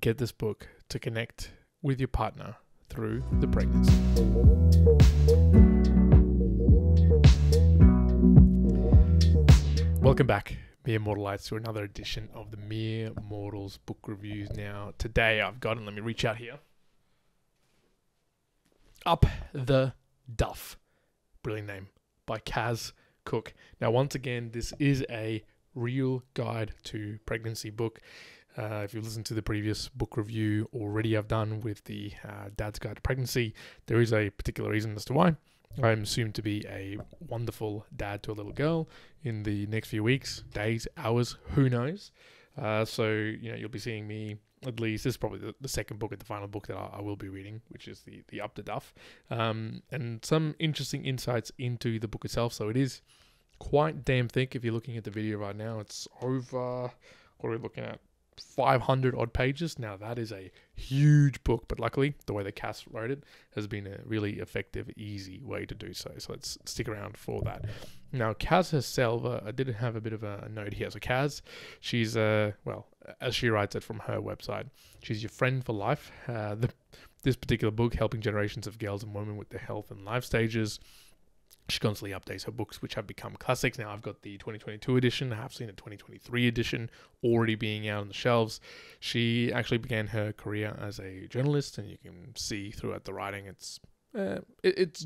get this book to connect with your partner through the pregnancy. Welcome back, Mere Mortalites, to another edition of the Mere Mortals book reviews. Now, today I've got, and let me reach out here, Up the Duff, brilliant name, by Kaz Cooke. Now, once again, this is a real guide to pregnancy book. If you've listened to the previous book review already I've done with the Dad's Guide to Pregnancy, there is a particular reason as to why. I'm assumed to be a wonderful dad to a little girl in the next few weeks, days, hours, who knows. So, you'll be seeing me, at least, this is probably the second book and the final book that I will be reading, which is the Up the Duff. And some interesting insights into the book itself. So it is quite damn thick. If you're looking at the video right now, it's over, what are we looking at? 500 odd pages. Now that is a huge book, but luckily the way that Kaz wrote it has been a really effective, easy way to do so. So let's stick around for that. Now Kaz herself, I did have a bit of a note here. So Kaz, she's well, as she writes it from her website, she's your friend for life. This particular book, helping generations of girls and women with their health and life stages. She constantly updates her books, which have become classics. Now, I've got the 2022 edition. I have seen the 2023 edition already being out on the shelves. She actually began her career as a journalist, and you can see throughout the writing, it's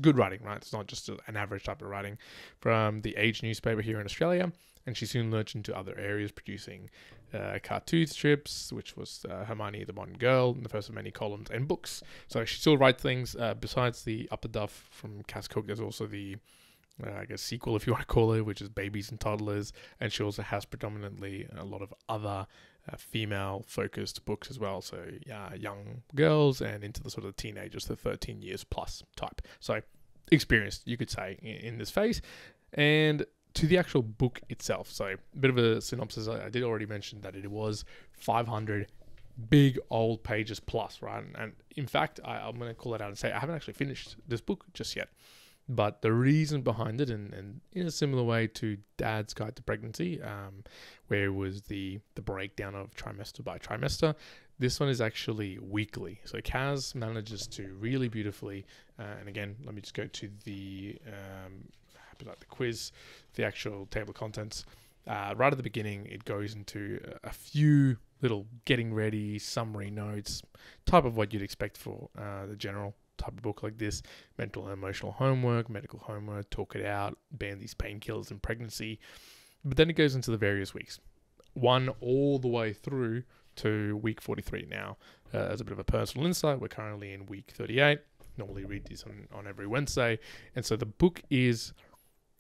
good writing, right? It's not just an average type of writing, from the Age newspaper here in Australia. And she soon lurched into other areas, producing cartoon strips, which was Hermione the Modern Girl, and the first of many columns and books. So she still writes things. Besides the Up the Duff from Kaz Cooke, there's also the, sequel, if you want to call it, which is Babies and Toddlers. And she also has predominantly a lot of other female-focused books as well. So young girls and into the sort of teenagers, the 13 years plus type. So experienced, you could say, in this phase. And to the actual book itself, so a bit of a synopsis. I did already mention that it was 500 big old pages plus, right? And in fact, I'm going to call it out and say I haven't actually finished this book just yet. But the reason behind it, and in a similar way to Dad's Guide to Pregnancy, where it was the breakdown of trimester by trimester, this one is actually weekly. So Kaz manages to really beautifully, and again, let me just go to the quiz, the actual table of contents. Right at the beginning, it goes into a few little getting ready, summary notes, type of what you'd expect for the general type of book like this. Mental and emotional homework, medical homework, talk it out, ban these painkillers in pregnancy. But then it goes into the various weeks, one all the way through to week 43 now. As a bit of a personal insight, we're currently in week 38. Normally read these on every Wednesday. And so the book is,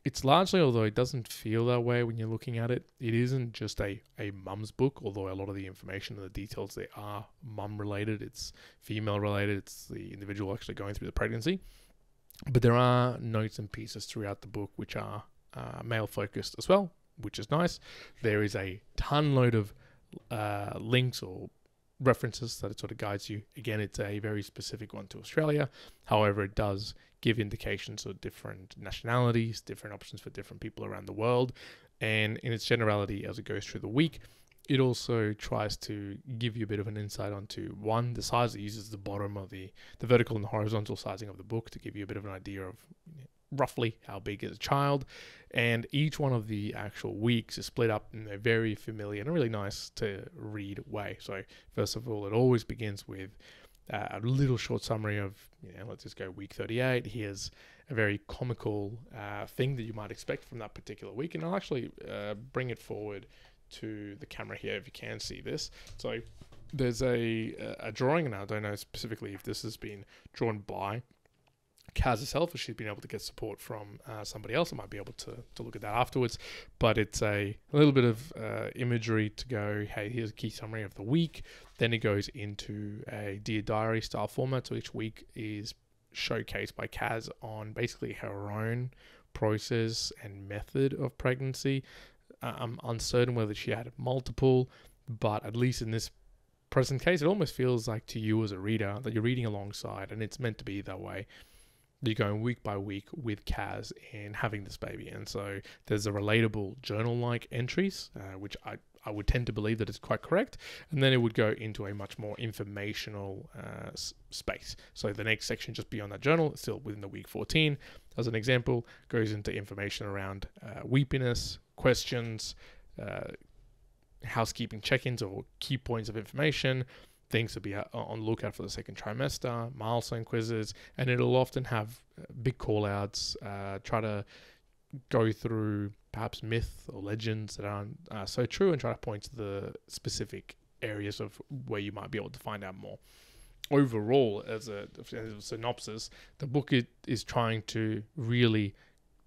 it's largely, although it doesn't feel that way when you're looking at it, it isn't just a mum's book, although a lot of the information and the details there are mum related, it's female related, it's the individual actually going through the pregnancy. But there are notes and pieces throughout the book which are male focused as well, which is nice. There is a ton load of links or references that it sort of guides you. Again, it's a very specific one to Australia. However, it does give indications of different nationalities, different options for different people around the world. And in its generality, as it goes through the week, it also tries to give you a bit of an insight onto, one, the size. It uses the bottom of the vertical and the horizontal sizing of the book to give you a bit of an idea of roughly how big is a child. And each one of the actual weeks is split up in a very familiar and a really nice to read way. So first of all, it always begins with a little short summary of, let's just go week 38. Here's a very comical thing that you might expect from that particular week. And I'll actually bring it forward to the camera here if you can see this. So there's a drawing, and I don't know specifically if this has been drawn by Kaz herself, or she's been able to get support from somebody else. I might be able to look at that afterwards. But it's a little bit of imagery to go, hey, here's a key summary of the week. Then it goes into a Dear Diary style format. So each week is showcased by Kaz on basically her own process and method of pregnancy. I'm uncertain whether she had multiple, but at least in this present case, it almost feels like to you as a reader that you're reading alongside, and it's meant to be that way. You're going week by week with Kaz and having this baby. And so there's a relatable journal-like entries, which I would tend to believe that it's quite correct. And then it would go into a much more informational space. So the next section just beyond that journal, still within the week 14, as an example, goes into information around weepiness, questions, housekeeping check-ins or key points of information, things to be on lookout for the second trimester, milestone quizzes, and it'll often have big call-outs, try to go through perhaps myth or legends that aren't so true and try to point to the specific areas of where you might be able to find out more. Overall, as a synopsis, the book is trying to really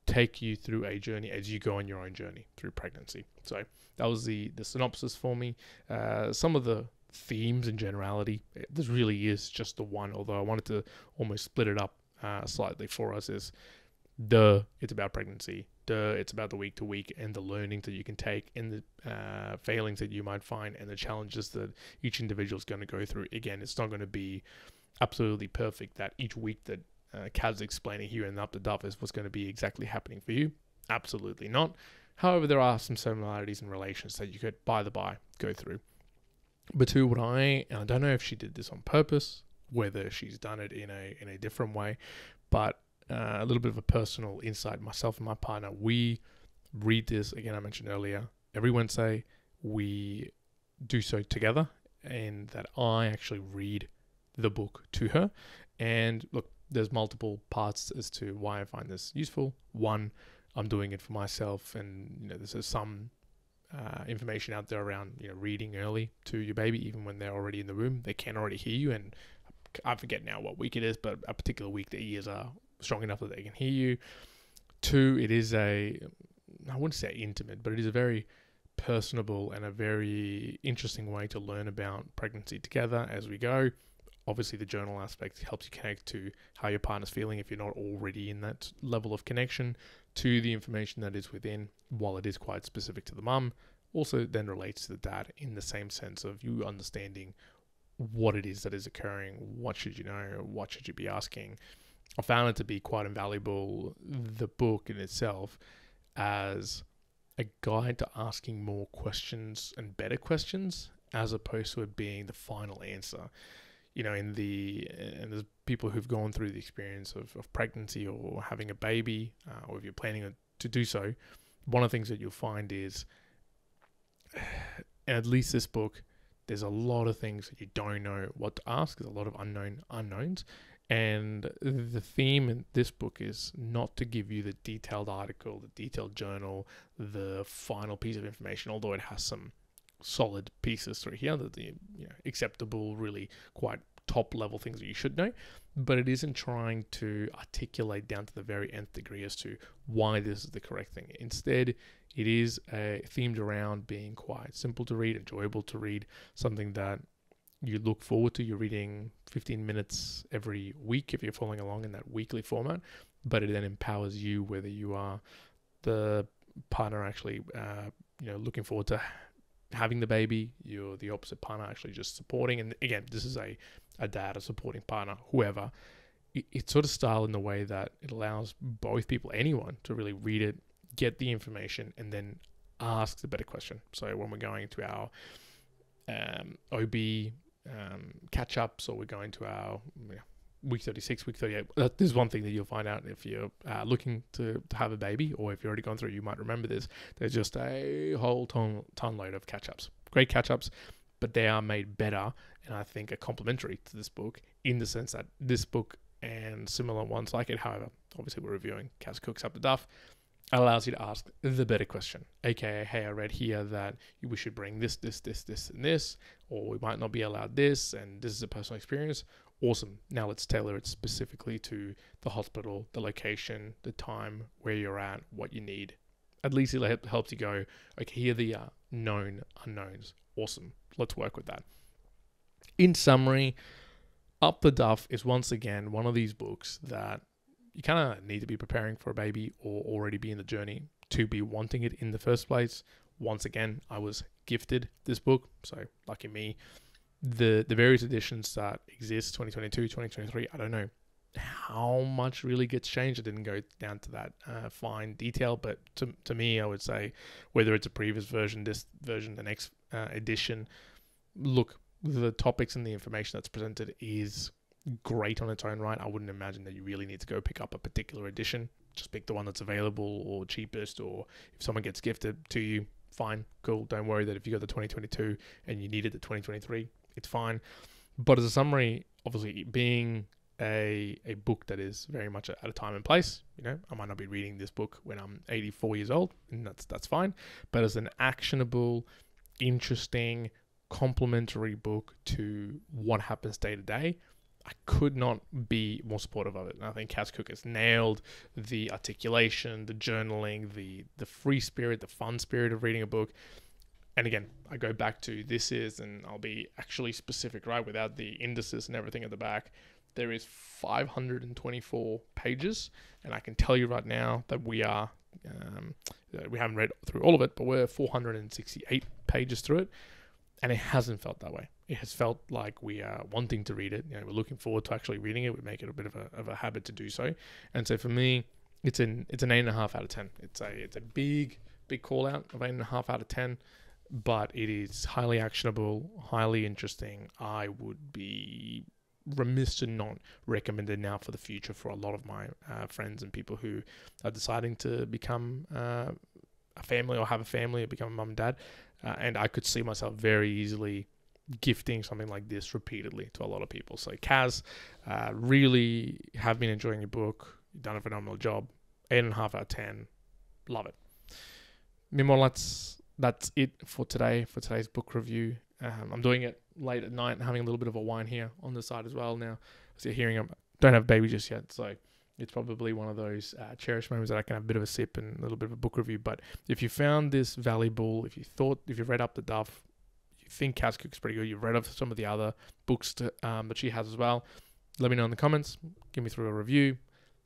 take you through a journey as you go on your own journey through pregnancy. So that was the synopsis for me. Some of the themes in generality, this really is just the one, although I wanted to almost split it up slightly for us, is it's about pregnancy, it's about the week to week and the learning that you can take and the failings that you might find and the challenges that each individual is going to go through. Again, it's not going to be absolutely perfect that each week that Kaz explaining here in Up to Duff is what's going to be exactly happening for you. Absolutely not. However, there are some similarities and relations that you could, by the by, go through. But to what I don't know if she did this on purpose, whether she's done it in a different way, but a little bit of a personal insight. Myself and my partner, we read this, again, I mentioned earlier, every Wednesday. We do so together, and that I actually read the book to her. And look, there's multiple parts as to why I find this useful. One, I'm doing it for myself, and there's some information out there around reading early to your baby, even when they're already in the womb. They can already hear you, and I forget now what week it is, but a particular week their ears are strong enough that they can hear you. Two, it is I wouldn't say intimate, but it is a very personable and a very interesting way to learn about pregnancy together as we go. Obviously, the journal aspect helps you connect to how your partner's feeling if you're not already in that level of connection to the information that is within, while it is quite specific to the mum. Also then relates to the dad in the same sense of you understanding what it is that is occurring, what should you know, what should you be asking. I found it to be quite invaluable, the book in itself, as a guide to asking more questions and better questions, as opposed to it being the final answer. And there's people who've gone through the experience of pregnancy or having a baby, or if you're planning to do so, one of the things that you'll find is, at least this book, there's a lot of things that you don't know what to ask. There's a lot of unknowns. And the theme in this book is not to give you the detailed article, the detailed journal, the final piece of information, although it has some solid pieces through here, that the acceptable, really quite top level things that you should know, but it isn't trying to articulate down to the very nth degree as to why this is the correct thing. Instead, it is themed around being quite simple to read, enjoyable to read, something that you look forward to. You're reading 15 minutes every week if you're following along in that weekly format, but it then empowers you, whether you are the partner actually looking forward to having the baby, you're the opposite partner actually just supporting. And again, this is a dad, a supporting partner, whoever. It's sort of styled in the way that it allows both people, anyone, to really read it, get the information, and then ask the better question. So when we're going to our OB catch-ups, or we're going to our week 36, week 38, this is one thing that you'll find out if you're looking to have a baby, or if you've already gone through, you might remember this. There's just a whole ton load of catch-ups. Great catch-ups, but they are made better, and I think are complementary to this book, in the sense that this book and similar ones like it, however, obviously we're reviewing Kaz Cooke's Up to Duff, allows you to ask the better question. AKA, hey, I read here that we should bring this, and this, or we might not be allowed this, and this is a personal experience. Awesome. Now let's tailor it specifically to the hospital, the location, the time, where you're at, what you need. At least it helps you go, okay, here are the known unknowns. Awesome. Let's work with that. In summary, Up the Duff is once again one of these books that you kind of need to be preparing for a baby or already be in the journey to be wanting it in the first place. Once again, I was gifted this book, so lucky me. The various editions that exist, 2022, 2023, I don't know how much really gets changed. I didn't go down to that fine detail, but to me, I would say whether it's a previous version, this version, the next edition, look, the topics and the information that's presented is great on its own right. I wouldn't imagine that you really need to go pick up a particular edition. Just pick the one that's available or cheapest, or if someone gets gifted to you, fine, cool. Don't worry that if you got the 2022 and you needed the 2023, it's fine. But as a summary, obviously being a book that is very much at a time and place, I might not be reading this book when I'm 84 years old, and that's fine. But as an actionable, interesting, complementary book to what happens day to day, I could not be more supportive of it. And I think Kaz Cooke has nailed the articulation, the journaling, the free spirit, the fun spirit of reading a book. And again, I go back to this is, and I'll be actually specific, right, without the indices and everything at the back, there is 524 pages. And I can tell you right now that we haven't read through all of it, but we're 468 pages through it. And it hasn't felt that way. It has felt like we are wanting to read it. We're looking forward to actually reading it. We make it a bit of a habit to do so. And so for me, it's an 8.5 out of 10. It's a big call out of 8.5 out of 10, but it is highly actionable, highly interesting. I would be remiss to not recommend it now for the future for a lot of my friends and people who are deciding to become a family or have a family or become a mum and dad. And I could see myself very easily gifting something like this repeatedly to a lot of people. So Kaz, really have been enjoying your book. You've done a phenomenal job. 8.5 out of 10. Love it. Meanwhile, that's it for today, for today's book review. I'm doing it late at night and having a little bit of a wine here on the side as well now. So you're hearing, I don't have a baby just yet, so it's probably one of those cherished moments that I can have a bit of a sip and a little bit of a book review. But if you found this valuable, if you've read up the Duff, you think Kaz Cooke's pretty good, you've read up some of the other books that she has as well, let me know in the comments, give me through a review.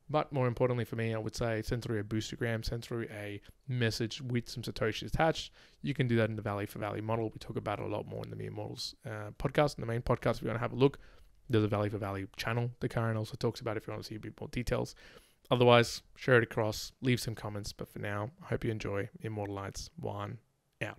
But more importantly for me, I would say send through a boostergram, send through a message with some Satoshis attached. You can do that in the Value for Value model. We talk about it a lot more in the Mere Mortals podcast. In the main podcast, if you want to have a look, there's a Value for Value channel that Karen also talks about if you want to see a bit more details. Otherwise, share it across, leave some comments. But for now, I hope you enjoy Immortal Lights 1 out.